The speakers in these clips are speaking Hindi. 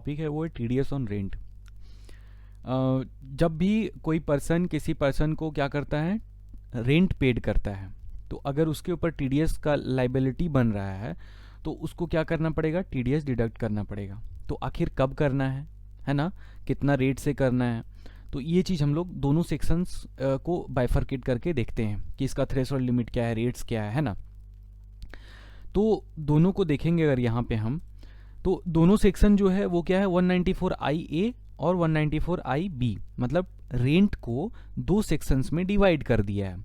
टॉपिक है वो है टीडीएस ऑन रेंट। जब भी कोई पर्सन किसी पर्सन को क्या करता है, रेंट पेड करता है, तो अगर उसके ऊपर टीडीएस का लाइबिलिटी बन रहा है तो उसको क्या करना पड़ेगा, टीडीएस डिडक्ट करना पड़ेगा। तो आखिर कब करना है ना, कितना रेट से करना है, तो ये चीज़ हम लोग दोनों सेक्शंस को बाइफरकेट करके देखते हैं कि इसका थ्रेशोल्ड लिमिट क्या है, रेट्स क्या है ना। तो दोनों को देखेंगे अगर यहाँ पे हम, तो दोनों सेक्शन जो है वो क्या है, 194IA और 194IB, मतलब रेंट को दो सेक्शंस में डिवाइड कर दिया है।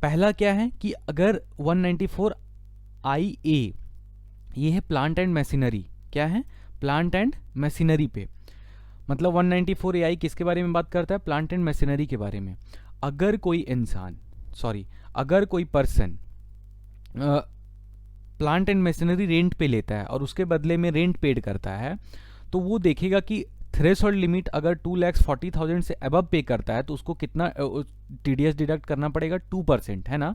पहला क्या है कि अगर 194IA ये है प्लांट एंड मशीनरी, क्या है, प्लांट एंड मशीनरी पे, मतलब 194AI किसके बारे में बात करता है, प्लांट एंड मशीनरी के बारे में। अगर कोई इंसान, अगर कोई person plant and machinery rent पे लेता है और उसके बदले में रेंट पेड करता है, तो वो देखेगा कि थ्रेशोल्ड लिमिट अगर 2,40,000 से अबव पे करता है तो उसको कितना टीडीएस डिडक्ट करना पड़ेगा, 2%, है ना।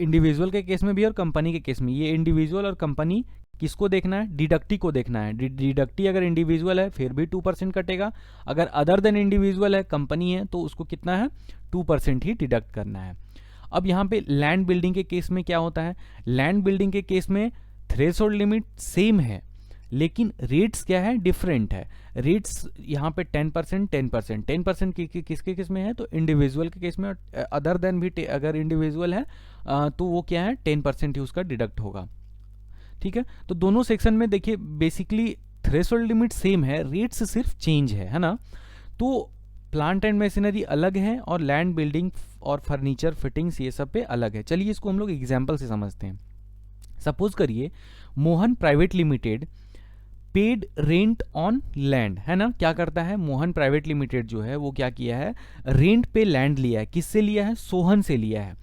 इंडिविजुअल के केस में भी और कंपनी के केस में। ये इंडिविजुअल और कंपनी किसको देखना है, डिडक्टी को देखना है। डिडक्टी अगर इंडिविजुअल है फिर भी 2% कटेगा, अगर अदर देन इंडिविजुअल है, कंपनी है, तो उसको कितना है, 2% ही डिडक्ट करना है। अब यहाँ पे लैंड बिल्डिंग के केस में क्या होता है, लैंड बिल्डिंग के केस में थ्रेशोल्ड लिमिट सेम है लेकिन रेट्स क्या है, डिफरेंट है। रेट्स यहाँ पे 10%, 10% किसके केस में है, तो इंडिविजुअल के केस में। अदर देन भी अगर इंडिविजुअल है तो वो क्या है, 10% ही उसका डिडक्ट होगा। ठीक है, तो दोनों सेक्शन में देखिए बेसिकली थ्रेशोल्ड लिमिट सेम है, रेट्स सिर्फ चेंज है ना। तो प्लांट एंड मशीनरी अलग है और लैंड बिल्डिंग और फर्नीचर फिटिंग्स ये सब पे अलग है। चलिए इसको हम लोग एग्जाम्पल से समझते हैं। सपोज करिए Mohan private limited paid rent on land, है ना। क्या करता है मोहन प्राइवेट लिमिटेड जो है वो क्या किया है, रेंट पे लैंड लिया है। किससे लिया है, सोहन से लिया है।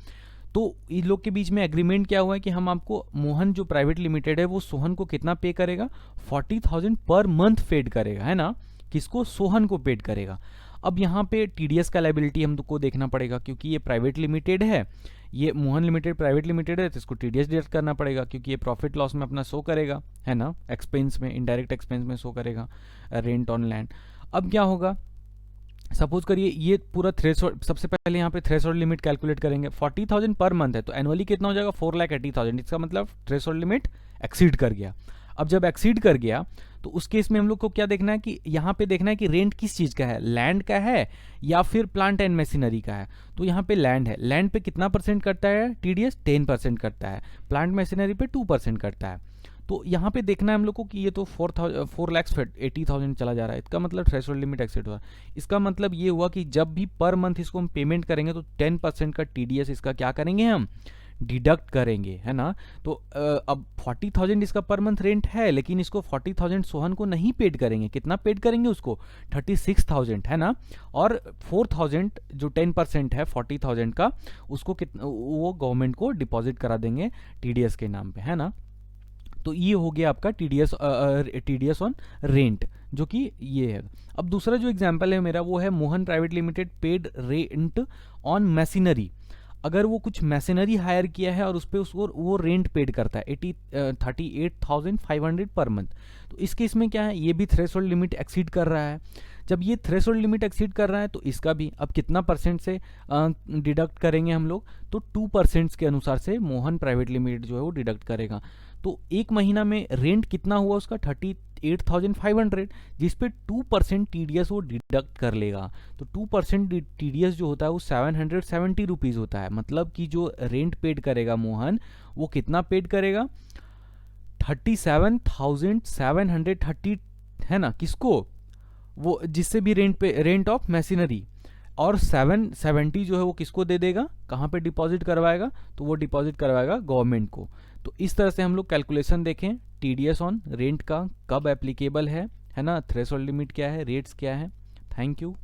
तो इन लोग के बीच में एग्रीमेंट क्या हुआ है कि हम आपको, मोहन जो प्राइवेट लिमिटेड है वो सोहन को कितना पे करेगा, 40,000 पर मंथ पेड करेगा, है ना। किसको, सोहन को पेड करेगा। अब यहाँ पे टीडीएस का लाइबिलिटी हमको देखना पड़ेगा क्योंकि ये प्राइवेट लिमिटेड है, ये मोहन लिमिटेड प्राइवेट लिमिटेड है, तो इसको टीडीएस डिडक्ट करना पड़ेगा क्योंकि ये प्रॉफिट लॉस में अपना शो करेगा, है ना, एक्सपेंस में, इनडायरेक्ट एक्सपेंस में शो करेगा रेंट ऑन लैंड। अब क्या होगा, सपोज करिए ये पूरा थ्रेशोल्ड, सबसे पहले यहाँ पे थ्रेशोल्ड लिमिट कैलकुलेट करेंगे। 40,000 पर मंथ है तो एनुअली कितना हो जाएगा, 4,80,000। इसका मतलब थ्रेशोल्ड लिमिट एक्सीड कर गया। अब जब एक्सीड कर गया तो उस केस में हम लोग को क्या देखना है कि यहाँ पे देखना है कि रेंट किस चीज़ का है, लैंड का है या फिर प्लांट एंड मशीनरी का है। तो यहाँ पे लैंड है, लैंड पे कितना परसेंट करता है टीडीएस, 10% करता है, प्लांट मशीनरी पे 2% करता है। तो यहाँ पे देखना है हम लोग को कि ये तो 4,80,000 चला जा रहा है, इसका मतलब थ्रेशोल्ड लिमिट एक्सीड हुआ। इसका मतलब ये हुआ कि जब भी पर मंथ इसको हम पेमेंट करेंगे तो 10% का टीडीएस इसका क्या करेंगे, हम डिडक्ट करेंगे, है ना। तो अब 40,000 इसका पर मंथ रेंट है लेकिन इसको 40,000 सोहन को नहीं पेड करेंगे। कितना पेड करेंगे उसको, 36,000, है ना। और 4,000 जो 10% है 40,000 का, उसको कितना, वो गवर्नमेंट को डिपॉजिट करा देंगे टीडीएस के नाम पे, है ना। तो ये हो गया आपका टीडीएस ऑन रेंट, जो कि ये है। अब दूसरा जो एग्जांपल है मेरा वो है Mohan private limited paid rent on machinery. अगर वो कुछ मशीनरी हायर किया है और उस पर उसको वो रेंट पेड करता है 38,500 पर मंथ, तो इस केस में क्या है, ये भी थ्रेशोल्ड लिमिट एक्सीड कर रहा है। जब ये थ्रेशोल्ड लिमिट एक्सीड कर रहा है तो इसका भी अब कितना परसेंट से डिडक्ट करेंगे हम लोग, तो 2% के अनुसार से मोहन प्राइवेट लिमिटेड जो है वो डिडक्ट करेगा। तो एक महीना में रेंट कितना हुआ उसका, 38,500, जिस पे 2% टीडीएस वो डिडक्ट कर लेगा। तो 2% टीडीएस जो होता है वो 770 रुपीज़ होता है। मतलब कि जो रेंट पेड करेगा मोहन, वो कितना पेड करेगा, 37,730, है ना। किसको, वो जिससे भी रेंट ऑफ मशीनरी। और 770 जो है वो किसको दे देगा, कहाँ पे डिपॉजिट करवाएगा, तो वो डिपॉजिट करवाएगा गवर्नमेंट को। तो इस तरह से हम लोग कैलकुलेशन देखें टीडीएस ऑन रेंट का कब एप्लीकेबल है ना, थ्रेशोल्ड लिमिट क्या है, रेट्स क्या है। Thank you.